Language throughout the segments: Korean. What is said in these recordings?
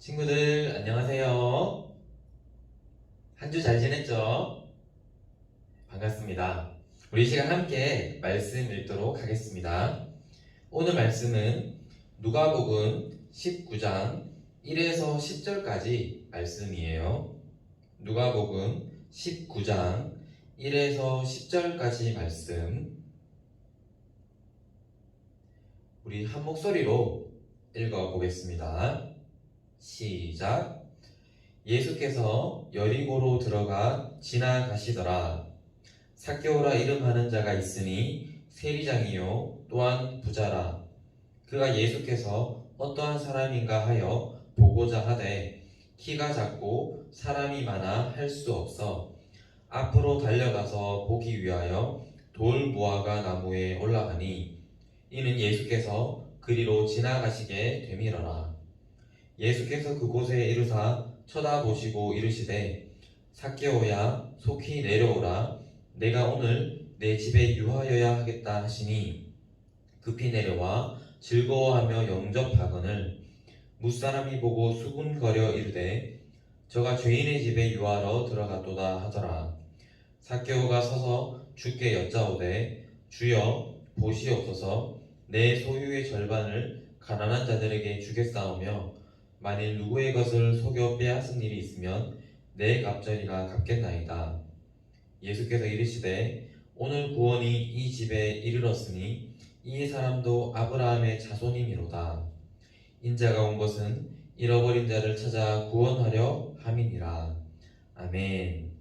친구들 안녕하세요. 한 주 잘 지냈죠? 반갑습니다. 우리 이 시간 함께 말씀 읽도록 하겠습니다. 오늘 말씀은 누가복음 19장 1에서 10절까지 말씀이에요. 누가복음 19장 1에서 10절까지 말씀, 우리 한 목소리로 읽어보겠습니다. 시작. 예수께서 여리고로 들어가 지나가시더라. 삭개오라 이름하는 자가 있으니 세리장이요 또한 부자라. 그가 예수께서 어떠한 사람인가 하여 보고자 하되 키가 작고 사람이 많아 할 수 없어 앞으로 달려가서 보기 위하여 돌 무화과 나무에 올라가니 이는 예수께서 그리로 지나가시게 되밀어라. 예수께서 그곳에 이르사 쳐다보시고 이르시되 삭개오야 속히 내려오라. 내가 오늘 내 집에 유하여야 하겠다 하시니 급히 내려와 즐거워하며 영접하거늘 무사람이 보고 수군거려 이르되 저가 죄인의 집에 유하러 들어갔도다 하더라. 삭개오가 서서 주께 여짜오되 주여 보시옵소서. 내 소유의 절반을 가난한 자들에게 주겠사오며 만일 누구의 것을 속여 빼앗은 일이 있으면 내 갑절이가 갚겠나이다. 예수께서 이르시되 오늘 구원이 이 집에 이르렀으니 이 사람도 아브라함의 자손이미로다. 인자가 온 것은 잃어버린 자를 찾아 구원하려 함이니라. 아멘.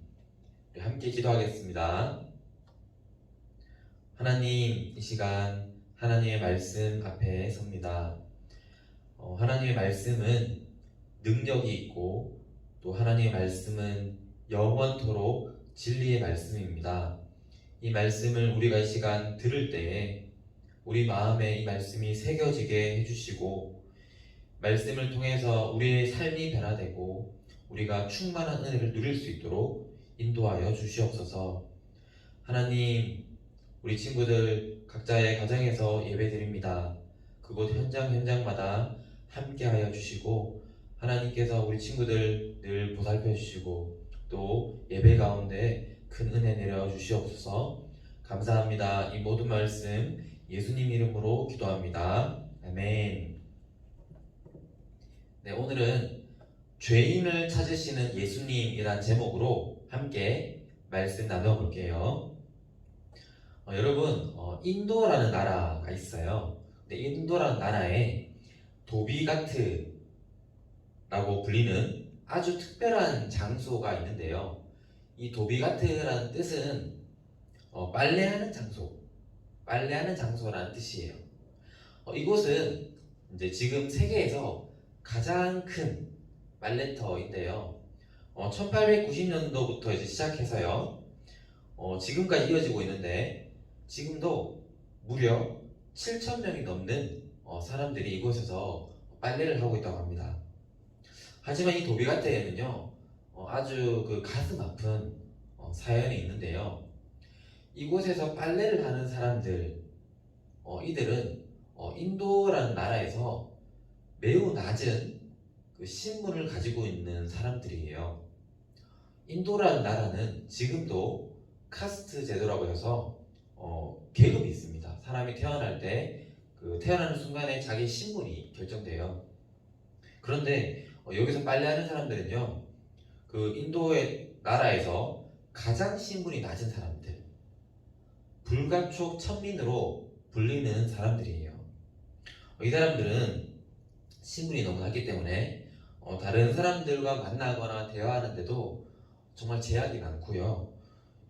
우리 함께 기도하겠습니다. 하나님, 이 시간 하나님의 말씀 앞에 섭니다. 하나님의 말씀은 능력이 있고 또 하나님의 말씀은 영원토록 진리의 말씀입니다. 이 말씀을 우리가 이 시간 들을 때에 우리 마음에 이 말씀이 새겨지게 해주시고 말씀을 통해서 우리의 삶이 변화되고 우리가 충만한 은혜를 누릴 수 있도록 인도하여 주시옵소서. 하나님, 우리 친구들 각자의 가정에서 예배드립니다. 그곳 현장마다 함께하여 주시고 하나님께서 우리 친구들 늘 보살펴 주시고 또 예배 가운데 큰 은혜 내려 주시옵소서. 감사합니다. 이 모든 말씀 예수님 이름으로 기도합니다. 아멘. 네, 오늘은 죄인을 찾으시는 예수님이란 제목으로 함께 말씀 나눠볼게요. 여러분, 인도라는 나라가 있어요. 근데 인도라는 나라에 도비가트라고 불리는 아주 특별한 장소가 있는데요. 이 도비가트라는 뜻은 빨래하는 장소, 빨래하는 장소라는 뜻이에요. 이곳은 이제 지금 세계에서 가장 큰 빨래터인데요. 1890년도부터 이제 시작해서요. 지금까지 이어지고 있는데 지금도 무려 7,000명이 넘는 사람들이 이곳에서 빨래를 하고 있다고 합니다. 하지만 이 도비가트에는요 아주 그 가슴 아픈 사연이 있는데요. 이곳에서 빨래를 하는 사람들, 이들은 인도라는 나라에서 매우 낮은 그 신분을 가지고 있는 사람들이에요. 인도라는 나라는 지금도 카스트 제도라고 해서 계급이 있습니다. 사람이 태어날 때 그 태어나는 순간에 자기 신분이 결정돼요. 그런데 여기서 빨래하는 사람들은요, 그 인도의 나라에서 가장 신분이 낮은 사람들, 불가촉 천민으로 불리는 사람들이에요. 이 사람들은 신분이 너무 낮기 때문에 다른 사람들과 만나거나 대화하는데도 정말 제약이 많고요.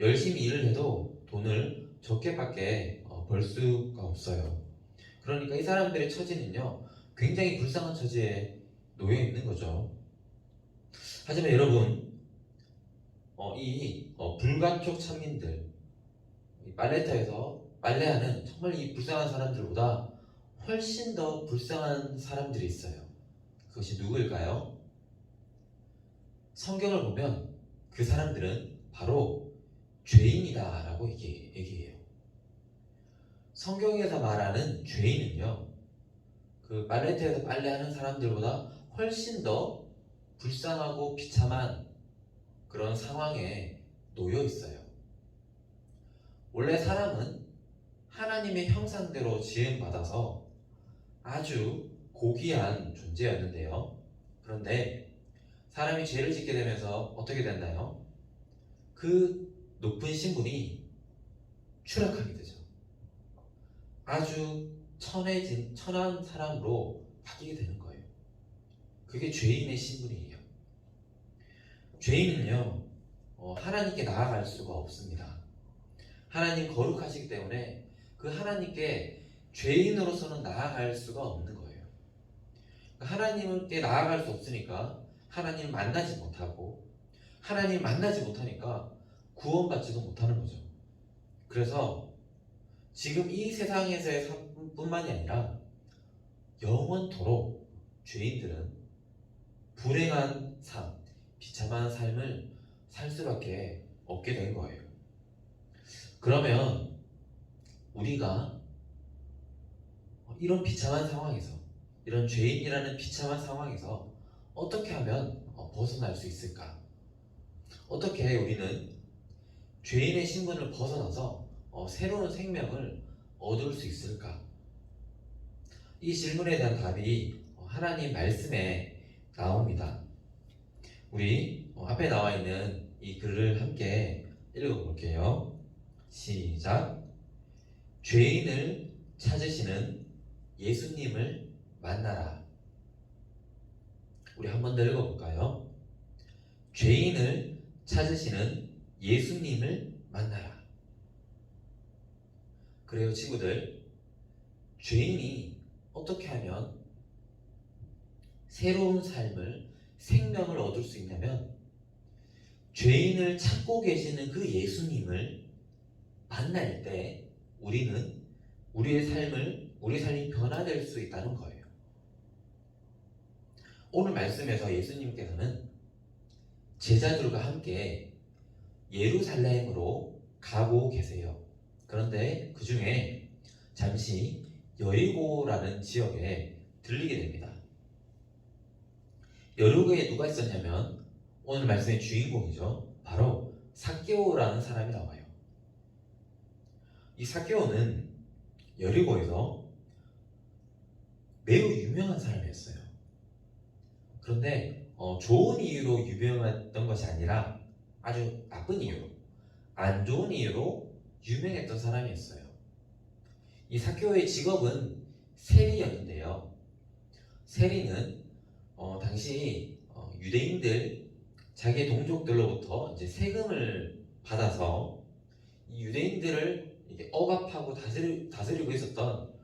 열심히 일을 해도 돈을 적게밖에 벌 수가 없어요. 그러니까 이 사람들의 처지는요 굉장히 불쌍한 처지에 놓여 있는 거죠. 하지만 여러분, 이 불가촉 천민들, 이 빨래터에서 빨래하는 정말 이 불쌍한 사람들보다 훨씬 더 불쌍한 사람들이 있어요. 그것이 누구일까요? 성경을 보면 그 사람들은 바로 죄인이다 라고 얘기해요. 성경에서 말하는 죄인은요, 그 빨래터에서 빨래하는 사람들보다 훨씬 더 불쌍하고 비참한 그런 상황에 놓여 있어요. 원래 사람은 하나님의 형상대로 지음받아서 아주 고귀한 존재였는데요. 그런데 사람이 죄를 짓게 되면서 어떻게 됐나요? 그 높은 신분이 추락하게 되죠. 아주 천한 사람으로 바뀌게 되는 거예요. 그게 죄인의 신분이에요. 죄인은요, 하나님께 나아갈 수가 없습니다. 하나님 거룩하시기 때문에 그 하나님께 죄인으로서는 나아갈 수가 없는 거예요. 하나님께 나아갈 수 없으니까 하나님을 만나지 못하고, 하나님을 만나지 못하니까 구원받지도 못하는 거죠. 그래서 지금 이 세상에서의 삶뿐만이 아니라 영원토록 죄인들은 불행한 삶, 비참한 삶을 살 수밖에 없게 된 거예요. 그러면 우리가 이런 비참한 상황에서, 이런 죄인이라는 비참한 상황에서 어떻게 하면 벗어날 수 있을까? 어떻게 우리는 죄인의 신분을 벗어나서 새로운 생명을 얻을 수 있을까? 이 질문에 대한 답이 하나님 말씀에 나옵니다. 우리 앞에 나와 있는 이 글을 함께 읽어볼게요. 시작. 죄인을 찾으시는 예수님을 만나라. 우리 한 번 더 읽어볼까요? 죄인을 찾으시는 예수님을 만나라. 그래요, 친구들. 죄인이 어떻게 하면 새로운 삶을, 생명을 얻을 수 있냐면, 죄인을 찾고 계시는 그 예수님을 만날 때 우리는 우리 삶이 변화될 수 있다는 거예요. 오늘 말씀에서 예수님께서는 제자들과 함께 예루살렘으로 가고 계세요. 그런데 그 중에 잠시 여리고라는 지역에 들리게 됩니다. 여리고에 누가 있었냐면 오늘 말씀의 주인공이죠. 바로 삭개오라는 사람이 나와요. 이 삭개오는 여리고에서 매우 유명한 사람이었어요. 그런데 좋은 이유로 유명했던 것이 아니라 아주 나쁜 이유로, 안 좋은 이유로 유명했던 사람이었어요. 이 삭개오의 직업은 세리였는데요. 세리는 당시 유대인들, 자기의 동족들로부터 이제 세금을 받아서 이 유대인들을 이렇게 억압하고 다스리고 있었던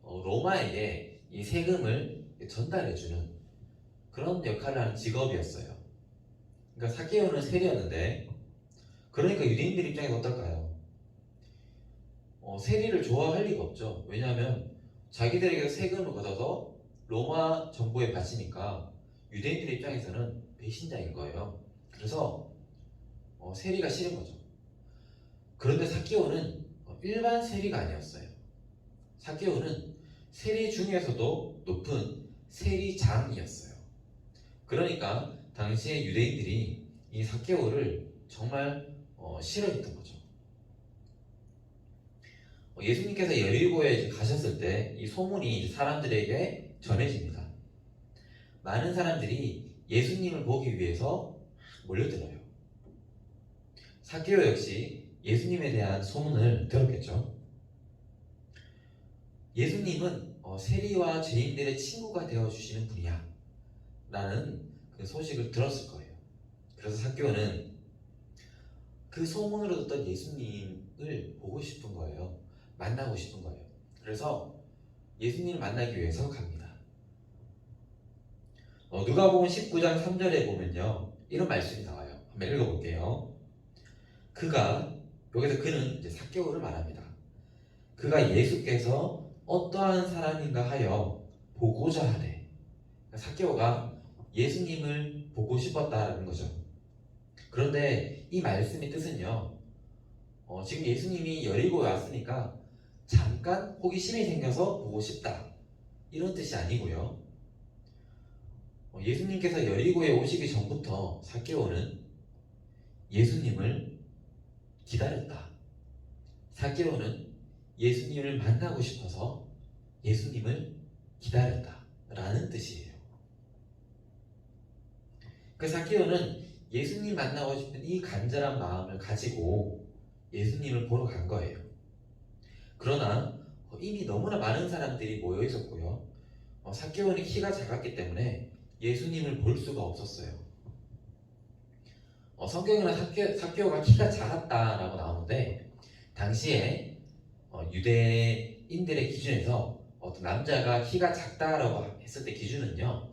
로마에게 이 세금을 전달해주는 그런 역할을 하는 직업이었어요. 그러니까 삭개오는 세리였는데, 그러니까 유대인들 입장에서 어떨까요? 세리를 좋아할 리가 없죠. 왜냐하면 자기들에게 세금을 걷어서 로마 정부에 바치니까 유대인들 입장에서는 배신자인 거예요. 그래서 세리가 싫은 거죠. 그런데 삭개오는 일반 세리가 아니었어요. 삭개오는 세리 중에서도 높은 세리장이었어요. 그러니까 당시에 유대인들이 이 삭개오를 정말 싫어했던 거죠. 예수님께서 여리고에 가셨을 때 이 소문이 사람들에게 전해집니다. 많은 사람들이 예수님을 보기 위해서 몰려들어요. 삭개오 역시 예수님에 대한 소문을 들었겠죠. 예수님은 세리와 죄인들의 친구가 되어주시는 분이야 라는 그 소식을 들었을 거예요. 그래서 삭개오는 그 소문으로 듣던 예수님을 보고 싶은 거예요. 만나고 싶은 거예요. 그래서 예수님을 만나기 위해서 갑니다. 누가복음 19장 3절에 보면요, 이런 말씀이 나와요. 한번 읽어볼게요. 여기서 그는 이제 삭개오를 말합니다. 그가 예수께서 어떠한 사람인가 하여 보고자 하되, 삭개오가 예수님을 보고 싶었다는 거죠. 그런데 이 말씀의 뜻은요, 지금 예수님이 여리고에 왔으니까 잠깐 호기심이 생겨서 보고 싶다, 이런 뜻이 아니고요. 예수님께서 여리고에 오시기 전부터 삭개오는 예수님을 기다렸다. 삭개오는 예수님을 만나고 싶어서 예수님을 기다렸다 라는 뜻이에요. 그 삭개오는 예수님 만나고 싶은 이 간절한 마음을 가지고 예수님을 보러 간 거예요. 그러나 이미 너무나 많은 사람들이 모여 있었고요. 삭개오는 키가 작았기 때문에 예수님을 볼 수가 없었어요. 성경에는 삭개오가 키가 작았다라고 나오는데 당시에 유대인들의 기준에서 어떤 남자가 키가 작다라고 했을 때 기준은요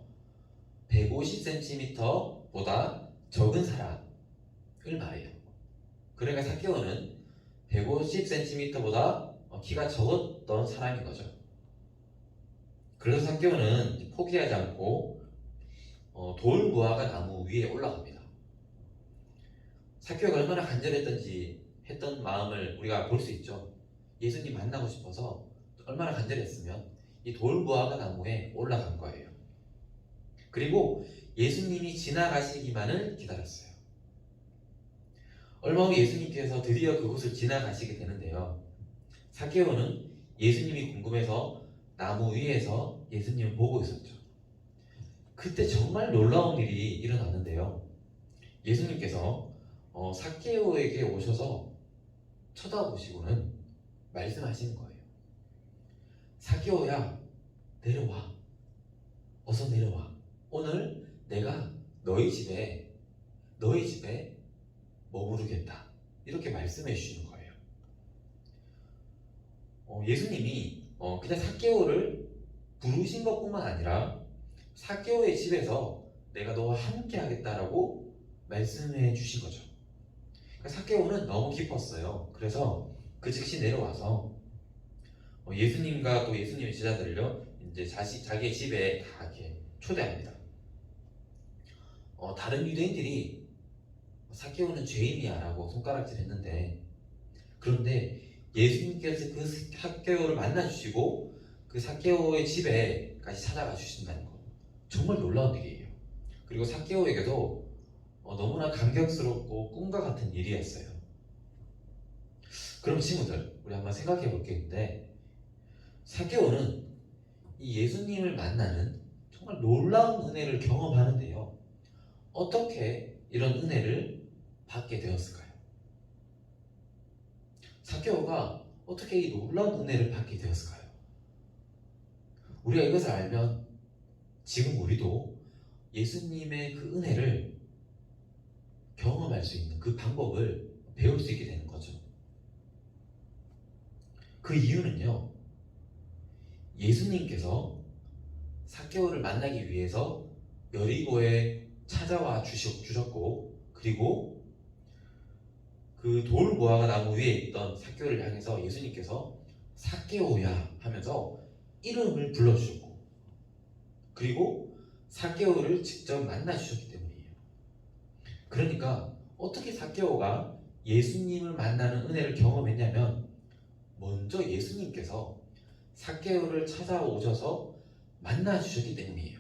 150cm보다 적은 사람을 말해요. 그러니까 삭개오는 150cm보다 키가 적었던 사람인 거죠. 그래서 삭개오는 포기하지 않고 돌 무화과 나무 위에 올라갑니다. 삭개오가 얼마나 간절했던지 했던 마음을 우리가 볼 수 있죠. 예수님 만나고 싶어서 얼마나 간절했으면 이 돌 무화과 나무에 올라간 거예요. 그리고 예수님이 지나가시기만을 기다렸어요. 얼마 후 예수님께서 드디어 그곳을 지나가시게 되는데요. 삭개오는 예수님이 궁금해서 나무 위에서 예수님을 보고 있었죠. 그때 정말 놀라운 일이 일어났는데요. 예수님께서 삭개오에게 오셔서 쳐다보시고는 말씀하시는 거예요. 삭개오야, 내려와. 어서 내려와. 오늘 내가 너희 집에 머무르겠다. 이렇게 말씀해 주시는 거예요. 예수님이 그냥 삭개오를 부르신 것뿐만 아니라 삭개오의 집에서 내가 너와 함께 하겠다라고 말씀해 주신 거죠. 그러니까 삭개오는 너무 기뻤어요. 그래서 그 즉시 내려와서 예수님과 또 예수님의 제자들을요 이제 자기의 집에 다 이렇게 초대합니다. 다른 유대인들이 삭개오는 죄인이야라고 손가락질했는데 그런데 예수님께서 그 삭개오를 만나주시고 그 삭개오의 집에까지 찾아가 주신다는 거 정말 놀라운 일이에요. 그리고 삭개오에게도 너무나 감격스럽고 꿈과 같은 일이었어요. 그럼 친구들 우리 한번 생각해 볼 게 있는데 삭개오는 이 예수님을 만나는 정말 놀라운 은혜를 경험하는데요. 어떻게 이런 은혜를 받게 되었을까요? 삭개오가 어떻게 이 놀라운 은혜를 받게 되었을까요? 우리가 이것을 알면 지금 우리도 예수님의 그 은혜를 경험할 수 있는 그 방법을 배울 수 있게 되는 거죠. 그 이유는요. 예수님께서 삭개오를 만나기 위해서 여리고에 찾아와 주셨고 그리고 그 돌 무화과 나무 위에 있던 삭개오를 향해서 예수님께서 삭개오야 하면서 이름을 불러주셨고 그리고 삭개오를 직접 만나 주셨기 때문이에요. 그러니까 어떻게 삭개오가 예수님을 만나는 은혜를 경험했냐면 먼저 예수님께서 삭개오를 찾아오셔서 만나 주셨기 때문이에요.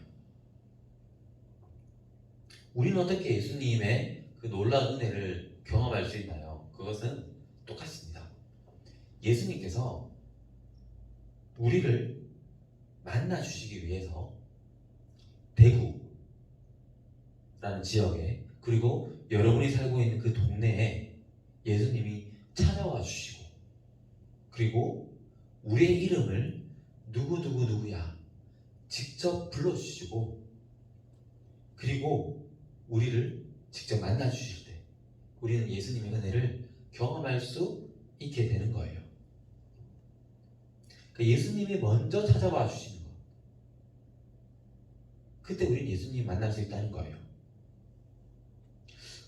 우리는 어떻게 예수님의 그 놀라운 은혜를 경험할 수 있나요? 그것은 똑같습니다. 예수님께서 우리를 만나 주시기 위해서 대구라는 지역에 그리고 여러분이 살고 있는 그 동네에 예수님이 찾아와 주시고 그리고 우리의 이름을 누구야 직접 불러주시고 그리고 우리를 직접 만나 주실 때 우리는 예수님의 은혜를 경험할 수 있게 되는 거예요. 예수님이 먼저 찾아와 주시는 것 그때 우리는 예수님 만날 수 있다는 거예요.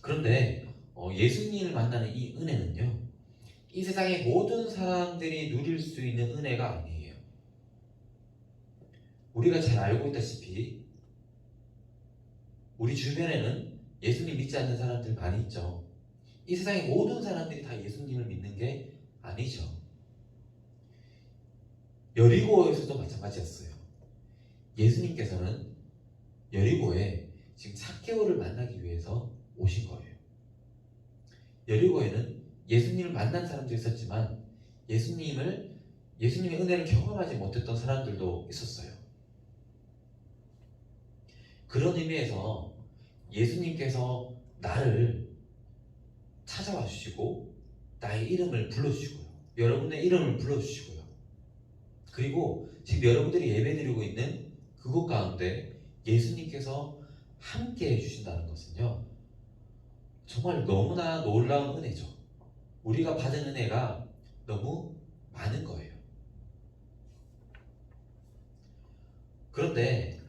그런데 예수님을 만나는 이 은혜는요 이 세상의 모든 사람들이 누릴 수 있는 은혜가 아니에요. 우리가 잘 알고 있다시피 우리 주변에는 예수님 믿지 않는 사람들 많이 있죠. 이 세상의 모든 사람들이 다 예수님을 믿는 게 아니죠. 여리고에서도 마찬가지였어요. 예수님께서는 여리고에 지금 삭개오를 만나기 위해서 오신 거예요. 여리고에는 예수님을 만난 사람도 있었지만 예수님의 은혜를 경험하지 못했던 사람들도 있었어요. 그런 의미에서 예수님께서 나를 찾아와 주시고 나의 이름을 불러주시고요. 여러분의 이름을 불러주시고요. 그리고 지금 여러분들이 예배드리고 있는 그곳 가운데 예수님께서 함께 해주신다는 것은요, 정말 너무나 놀라운 은혜죠. 우리가 받은 은혜가 너무 많은 거예요. 그런데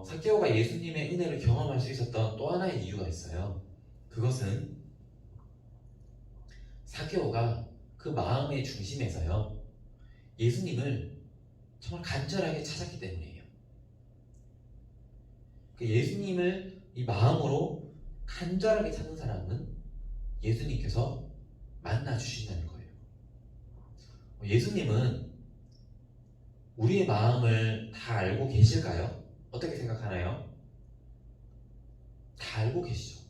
삭개오가 예수님의 은혜를 경험할 수 있었던 또 하나의 이유가 있어요. 그것은 삭개오가 그 마음의 중심에서요, 예수님을 정말 간절하게 찾았기 때문이에요. 그 예수님을 이 마음으로 간절하게 찾는 사람은 예수님께서 만나 주신다는 거예요. 예수님은 우리의 마음을 다 알고 계실까요? 어떻게 생각하나요? 다 알고 계시죠.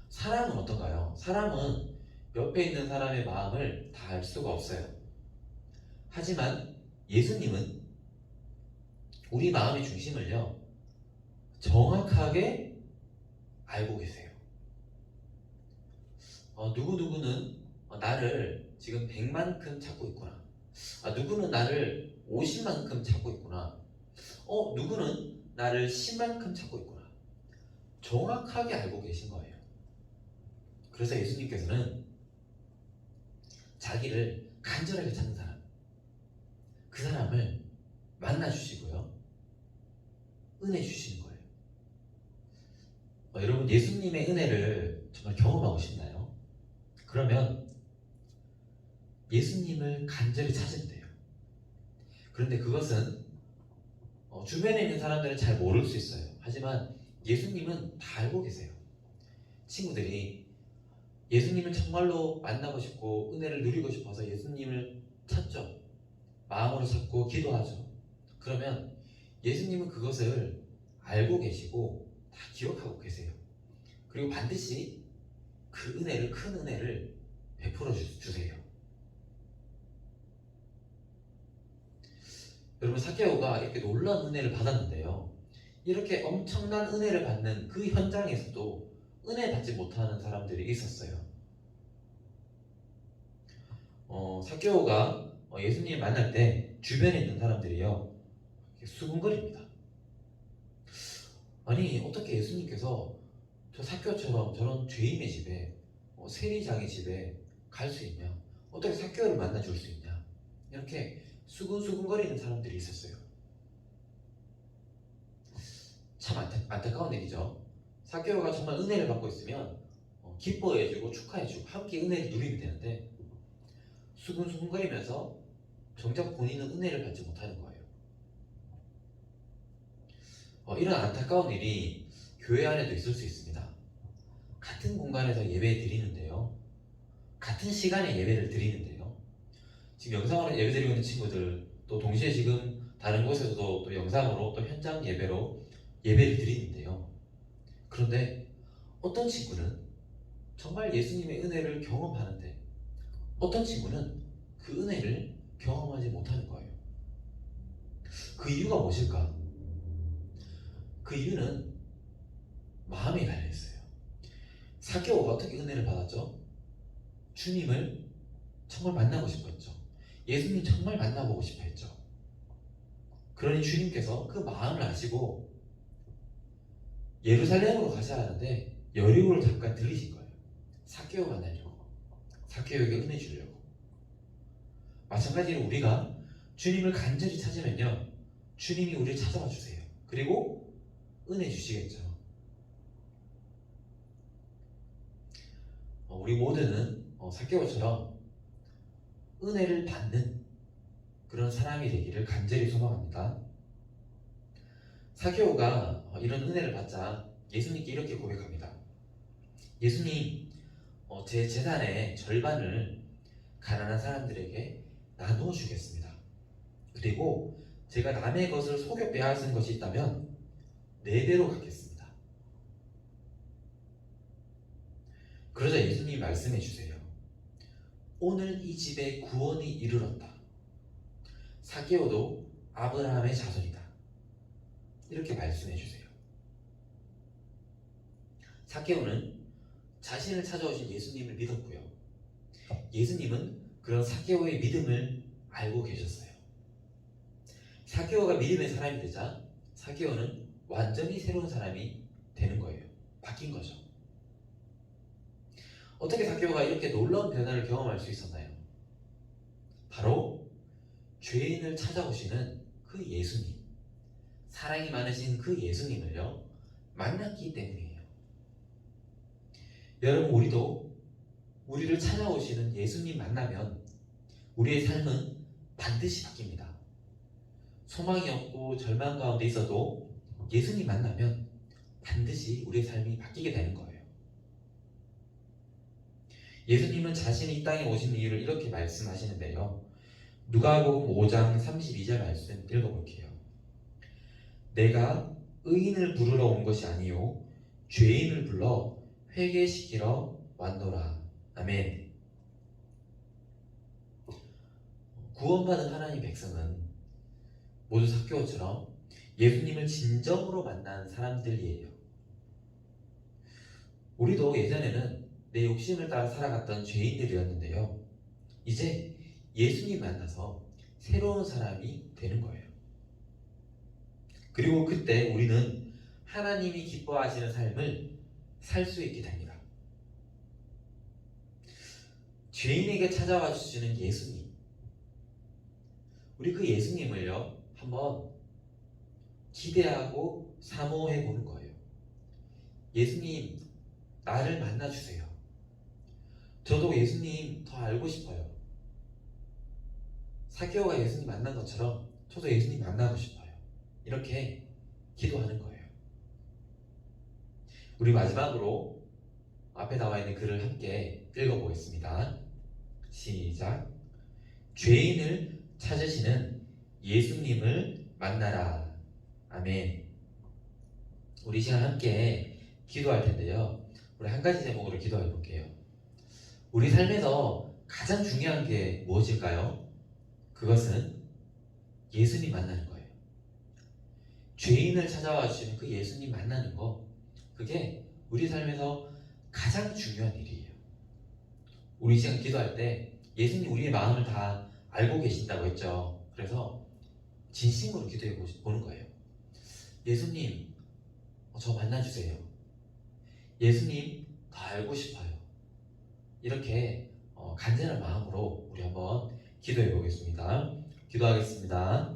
사람은 어떤가요? 사람은 옆에 있는 사람의 마음을 다 알 수가 없어요. 하지만 예수님은 우리 마음의 중심을요, 정확하게 알고 계세요. 누구누구는 나를 지금 100만큼 찾고 있구나. 누구는 나를 50만큼 찾고 있구나. 누구는 나를 10만큼 찾고 있구나. 정확하게 알고 계신 거예요. 그래서 예수님께서는 자기를 간절하게 찾는 사람, 그 사람을 만나주시고요, 은혜 주시는 거예요. 여러분, 예수님의 은혜를 정말 경험하고 싶나요? 그러면 예수님을 간절히 찾으면 돼요. 그런데 그것은 주변에 있는 사람들은 잘 모를 수 있어요. 하지만 예수님은 다 알고 계세요. 친구들이 예수님을 정말로 만나고 싶고 은혜를 누리고 싶어서 예수님을 찾죠. 마음으로 찾고 기도하죠. 그러면 예수님은 그것을 알고 계시고 다 기억하고 계세요. 그리고 반드시 그 은혜를, 큰 은혜를 베풀어 주세요. 여러분, 삭개오가 이렇게 놀라운 은혜를 받았는데요, 이렇게 엄청난 은혜를 받는 그 현장에서도 은혜 받지 못하는 사람들이 있었어요. 삭개오가 예수님 만날 때 주변에 있는 사람들이요, 수군거립니다. 아니, 어떻게 예수님께서 저 삭개오처럼 저런 죄인의 집에, 세리장의 집에 갈 수 있냐? 어떻게 삭개오를 만나줄 수 있냐? 이렇게 수군수군거리는 사람들이 있었어요. 참 안타까운 일이죠. 삭개오가 정말 은혜를 받고 있으면 기뻐해주고 축하해주고 함께 은혜를 누리면 되는데, 수군수군거리면서 정작 본인은 은혜를 받지 못하는 거예요. 이런 안타까운 일이 교회 안에도 있을 수 있습니다. 같은 공간에서 예배 드리는데요, 같은 시간에 예배를 드리는데요, 지금 영상으로 예배 드리고 있는 친구들, 또 동시에 지금 다른 곳에서도 또 영상으로 또 현장 예배로 예배를 드리는데요, 그런데 어떤 친구는 정말 예수님의 은혜를 경험하는데 어떤 친구는 그 은혜를 경험하지 못하는 거예요. 그 이유가 무엇일까? 그 이유는 마음에 달려있어요. 삭개오가 어떻게 은혜를 받았죠? 주님을 정말 만나고 싶어 했죠. 예수님 정말 만나보고 싶어 했죠. 그러니 주님께서 그 마음을 아시고 예루살렘으로 가셔야 하는데 여리고를 잠깐 들리신 거예요. 삭개오 만나려고, 삭개오에게 은혜 주려고. 마찬가지로 우리가 주님을 간절히 찾으면요, 주님이 우리를 찾아와 주세요. 그리고 은혜 주시겠죠. 우리 모두는 삭개오처럼 은혜를 받는 그런 사람이 되기를 간절히 소망합니다. 삭개오가 이런 은혜를 받자 예수님께 이렇게 고백합니다. 예수님, 제 재산의 절반을 가난한 사람들에게 나누어 주겠습니다. 그리고 제가 남의 것을 속여 빼앗은 것이 있다면 4배로 갚겠습니다. 그러자 예수님이 말씀해 주세요. 오늘 이 집에 구원이 이르렀다. 사개오도 아브라함의 자손이다. 이렇게 말씀해 주세요. 사개오는 자신을 찾아오신 예수님을 믿었고요. 예수님은 그런 사개오의 믿음을 알고 계셨어요. 사개오가 믿음의 사람이 되자 사개오는 완전히 새로운 사람이 되는 거예요. 바뀐 거죠. 어떻게 사개오가 이렇게 놀라운 변화를 경험할 수 있었나요? 바로 죄인을 찾아오시는 그 예수님, 사랑이 많으신 그 예수님을요 만났기 때문이에요. 여러분, 우리도 우리를 찾아오시는 예수님 만나면 우리의 삶은 반드시 바뀝니다. 소망이 없고 절망 가운데 있어도 예수님 만나면 반드시 우리의 삶이 바뀌게 되는 거예요. 예수님은 자신이 이 땅에 오신 이유를 이렇게 말씀하시는데요. 누가복음 5장 32절 말씀 읽어볼게요. 내가 의인을 부르러 온 것이 아니요 죄인을 불러 회개시키러 왔노라. 아멘. 구원받은 하나님 백성은 모두 사개오처럼 예수님을 진정으로 만난 사람들이에요. 우리도 예전에는 내 욕심을 따라 살아갔던 죄인들이었는데요. 이제 예수님 만나서 새로운 사람이 되는 거예요. 그리고 그때 우리는 하나님이 기뻐하시는 삶을 살 수 있게 됩니다. 죄인에게 찾아와 주시는 예수님, 우리 그 예수님을요 한번 기대하고 사모해 보는 거예요. 예수님, 나를 만나주세요. 저도 예수님 더 알고 싶어요. 사개오가 예수님 만난 것처럼 저도 예수님 만나고 싶어요. 이렇게 기도하는 거예요. 우리 마지막으로 앞에 나와 있는 글을 함께 읽어보겠습니다. 시작. 죄인을 찾으시는 예수님을 만나라. 아멘. 우리 시간 함께 기도할 텐데요. 우리 한 가지 제목으로 기도해 볼게요. 우리 삶에서 가장 중요한 게 무엇일까요? 그것은 예수님 만나는 거예요. 죄인을 찾아와 주시는 그 예수님 만나는 거, 그게 우리 삶에서 가장 중요한 일이에요. 우리 시간 기도할 때 예수님 우리의 마음을 다 알고 계신다고 했죠. 그래서 진심으로 기도해 보는 거예요. 예수님, 저 만나주세요. 예수님, 더 알고 싶어요. 이렇게 간절한 마음으로 우리 한번 기도해 보겠습니다. 기도하겠습니다.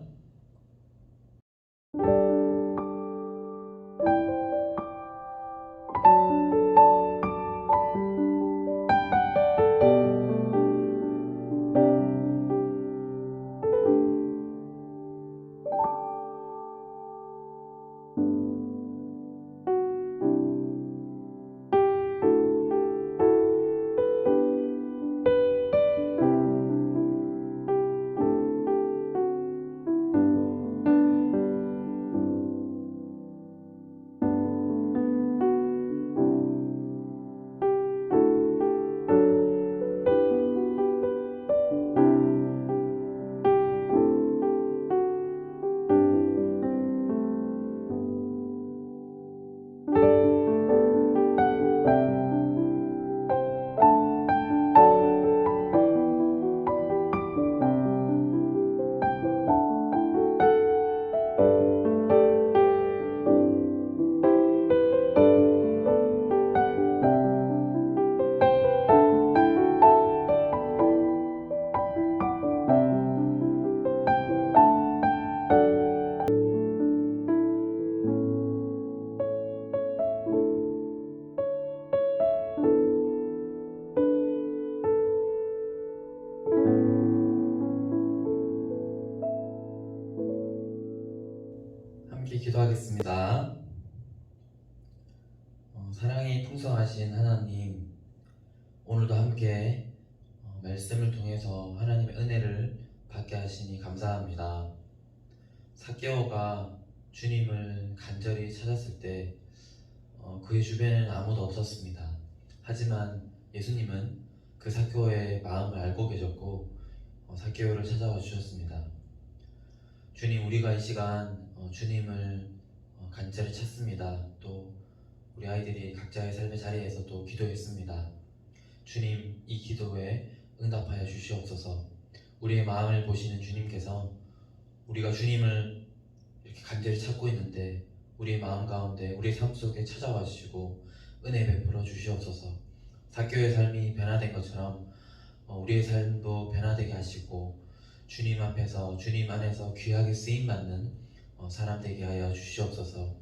함께 기도하겠습니다. 사랑이 풍성하신 하나님, 오늘도 함께 말씀을 통해서 하나님의 은혜를 받게 하시니 감사합니다. 사개오가 주님을 간절히 찾았을 때 그의 주변에는 아무도 없었습니다. 하지만 예수님은 그 삭개오의 마음을 알고 계셨고 삭개오를 찾아와 주셨습니다. 주님, 우리가 이 시간 주님을 간절히 찾습니다. 또 우리 아이들이 각자의 삶의 자리에서 또 기도했습니다. 주님, 이 기도에 응답하여 주시옵소서. 우리의 마음을 보시는 주님께서 우리가 주님을 이렇게 간절히 찾고 있는데 우리의 마음 가운데 우리의 삶 속에 찾아와 주시고 은혜 베풀어 주시옵소서. 삭개오의 삶이 변화된 것처럼 우리의 삶도 변화되게 하시고 주님 앞에서 주님 안에서 귀하게 쓰임받는 사람 되게 하여 주시옵소서.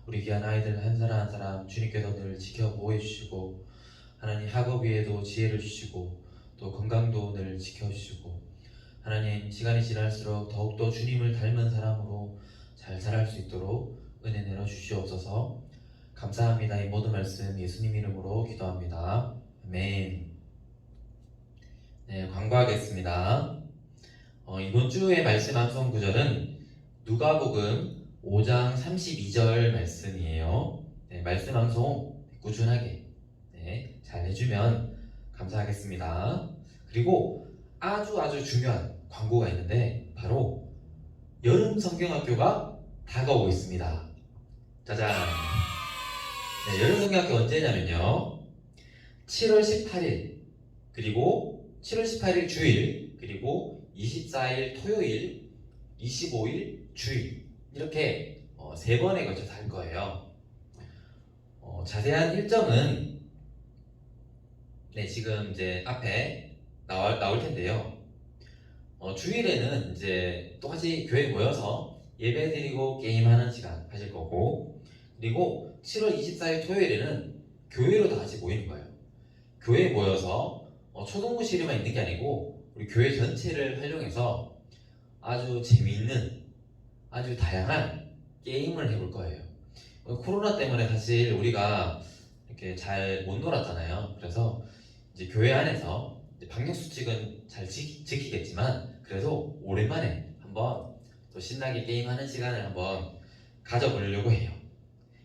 우리 귀한 아이들 한 사람 한 사람 주님께서 늘 지켜 보호해 주시고 하나님 학업 위에도 지혜를 주시고 또 건강도 늘 지켜주시고 하나님 시간이 지날수록 더욱더 주님을 닮은 사람으로 잘 자랄 수 있도록 은혜 내려 주시옵소서. 감사합니다. 이 모든 말씀 예수님 이름으로 기도합니다. 아멘. 네, 광고하겠습니다. 이번 주의 말씀 암송 구절은 누가복음 5장 32절 말씀이에요. 네, 말씀 암송 꾸준하게 잘 해주면 감사하겠습니다. 그리고 아주 중요한 광고가 있는데 바로 여름 성경학교가 다가오고 있습니다. 짜잔! 네, 여름 성경학교 언제냐면요, 7월 18일 그리고 7월 18일 주일 그리고 24일 토요일 25일 주일 이렇게 3번에 걸쳐서 할 거예요. 자세한 일정은 지금 이제 앞에 나올 텐데요. 주일에는 이제 똑같이 교회 모여서 예배 드리고 게임하는 시간 하실 거고, 그리고 7월 24일 토요일에는 교회로 다 같이 모이는 거예요. 교회에 모여서 초동부실에만 있는 게 아니고 우리 교회 전체를 활용해서 아주 재미있는 아주 다양한 게임을 해볼 거예요. 코로나 때문에 사실 우리가 이렇게 잘 못 놀았잖아요. 그래서 이제 교회 안에서 이제 방역 수칙은 잘 지키겠지만 그래도 오랜만에 한번 또 신나게 게임하는 시간을 한번 가져보려고 해요.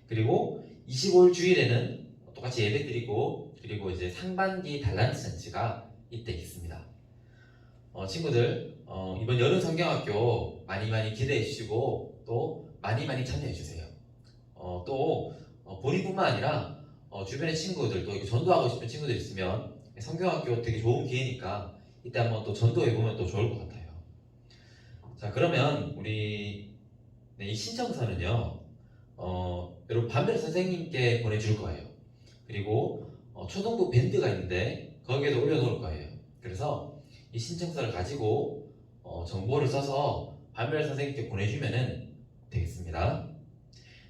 그리고 25일 주일에는 똑같이 예배 드리고 그리고 이제 상반기 단란트 잔치가 이때 있습니다. 친구들 이번 여름 성경학교 많이 기대해 주시고 또 많이 참여해 주세요. 또 본인뿐만 아니라 주변의 친구들 또 전도하고 싶은 친구들 있으면 성경학교 되게 좋은 기회니까 이때 한번 또 전도해보면 또 좋을 것 같아요. 자, 그러면 우리 이 신청서는요 여러분 반별 선생님께 보내줄 거예요. 그리고 초등부 밴드가 있는데 거기에도 올려놓을 거예요. 그래서 이 신청서를 가지고 정보를 써서 반별 선생님께 보내주면 되겠습니다.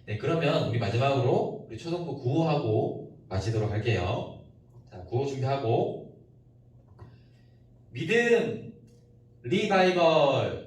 네, 그러면 우리 마지막으로 우리 초등부 구호하고 마치도록 할게요. 자, 구호 준비하고 믿음 리바이벌